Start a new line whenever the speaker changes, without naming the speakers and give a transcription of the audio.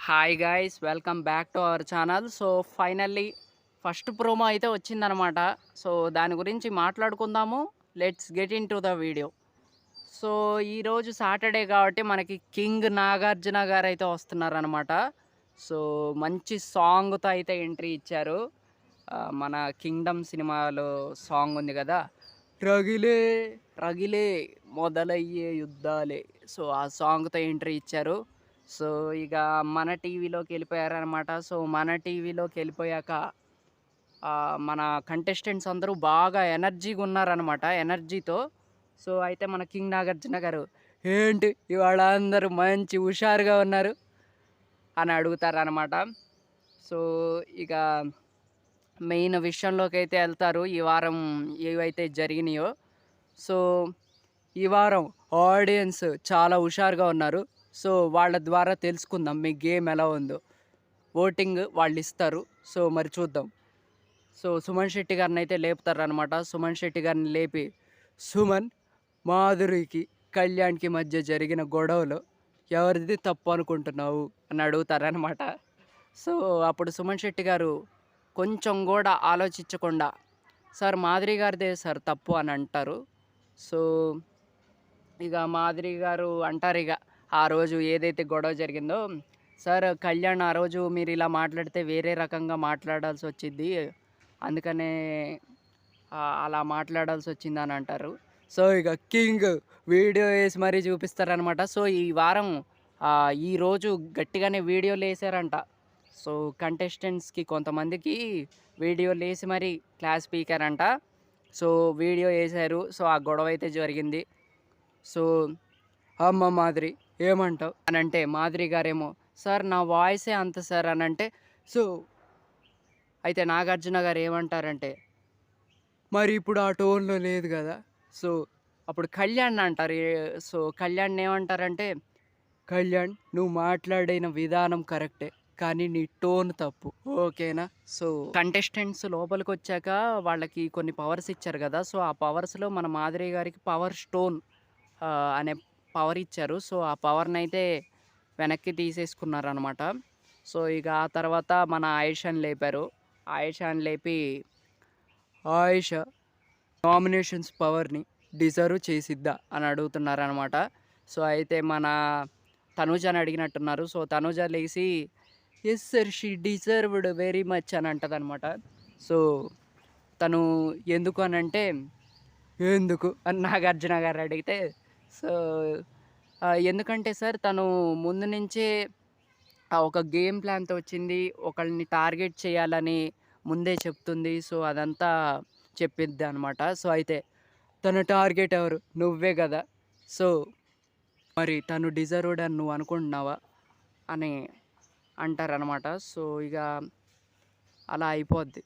Hi guys, welcome back to our channel. So finally first promo అయితే వచ్చిందనమాట. So దాని గురించి మాట్లాడుకుందాము. Let's get in to the video. So ఈరోజు Saturday కాబట్టి మనకి కింగ్ నాగార్జున గారు అయితే వస్తున్నారనమాట. సో మంచి సాంగ్తో అయితే ఎంట్రీ ఇచ్చారు. మన కింగ్డమ్ సినిమాలో సాంగ్ ఉంది కదా, రగిలే రగిలే మొదలయ్యే యుద్ధాలే. సో ఆ సాంగ్తో ఎంట్రీ ఇచ్చారు. సో ఇక మన టీవీలోకి వెళ్ళిపోయారనమాట. సో మన టీవీలోకి వెళ్ళిపోయాక మన కంటెస్టెంట్స్ అందరూ బాగా ఎనర్జీగా ఉన్నారనమాట, ఎనర్జీతో. సో అయితే మన కింగ్ నాగార్జున గారు, ఏంటి ఇవాళ అందరూ మంచి హుషారుగా ఉన్నారు అని అడుగుతారనమాట. సో ఇక మెయిన్ విషయంలోకి అయితే వెళ్తారు. ఈ వారం ఏవైతే జరిగినాయో, సో ఈ వారం ఆడియన్స్ చాలా హుషారుగా ఉన్నారు. సో వాళ్ళ ద్వారా తెలుసుకుందాం మీ గేమ్ ఎలా ఉందో. ఓటింగ్ వాళ్ళు ఇస్తారు. సో మరి చూద్దాం. సో సుమన్ శెట్టి గారిని అయితే లేపుతారనమాట. సుమన్ శెట్టి గారిని లేపి, సుమన్, మాధురికి కళ్యాణ్కి మధ్య జరిగిన గొడవలో ఎవరిది తప్పు అనుకుంటున్నావు అని అడుగుతారనమాట. సో అప్పుడు సుమన్ శెట్టి గారు కొంచెం కూడా ఆలోచించకుండా, సార్ మాధురి గారిదే సార్ తప్పు అని అంటారు. సో ఇక మాధురి గారు అంటారు, ఇక ఆ రోజు ఏదైతే గొడవ జరిగిందో, సార్ కళ్యాణ్ ఆ రోజు మీరు ఇలా మాట్లాడితే వేరే రకంగా మాట్లాడాల్సి వచ్చింది, అందుకనే అలా మాట్లాడాల్సి వచ్చింది అని అంటారు. సో ఇక కింగ్ వీడియో వేసి మరీ చూపిస్తారనమాట. సో ఈ వారం ఈరోజు గట్టిగానే వీడియోలు వేసారంట. సో కంటెస్టెంట్స్కి కొంతమందికి వీడియోలు వేసి మరీ క్లాస్ పీకారంట. సో వీడియో వేశారు. సో ఆ గొడవ అయితే జరిగింది. సో అమ్మ మాదిరి ఏమంటావు అని అంటే, మాదిరి గారేమో, సార్ నా వాయిసే అంత సార్ అని అంటే, సో అయితే నాగార్జున గారు ఏమంటారంటే, మరి ఇప్పుడు ఆ టోన్లో లేదు కదా. సో అప్పుడు కళ్యాణ్ అంటారు. సో కళ్యాణ్ ఏమంటారంటే, కళ్యాణ్ నువ్వు మాట్లాడిన విధానం కరెక్టే, కానీ నీ టోన్ తప్పు, ఓకేనా. సో కంటెస్టెంట్స్ లోపలికి వచ్చాక వాళ్ళకి కొన్ని పవర్స్ ఇచ్చారు కదా. సో ఆ పవర్స్లో మన మాదిరి గారికి పవర్ స్టోన్ అనే పవర్ ఇచ్చారు. సో ఆ పవర్ని అయితే వెనక్కి తీసేసుకున్నారనమాట. సో ఇక ఆ తర్వాత మన ఆయిషాని లేపారు. ఆయిషాని లేపి, ఆయిష నామినేషన్స్ పవర్ని డిజర్వ్ చేసిద్దా అని అడుగుతున్నారనమాట. సో అయితే మన తనూజని అడిగినట్టున్నారు. సో తనూజ లేచి, yes sir, she deserved very much అని అంటదనమాట. సో తను ఎందుకు అని అంటే, ఎందుకు అని నాగార్జున గారు అడిగితే, సో ఎందుకంటే సార్ తను ముందు నుంచే ఒక గేమ్ ప్లాన్‌తో వచ్చింది. ఒకళ్ళని టార్గెట్ చేయాలని ముందే చెప్తుంది. సో అదంతా చెప్పిద్దనమాట. సో అయితే తన టార్గెట్ ఎవరు? నువ్వే గదా. సో మరి తను డిజర్వ్డ్ అని నువ్వు అనుకుంటున్నావా అని అంటారనమాట. సో ఇక అలా అయిపోద్ది.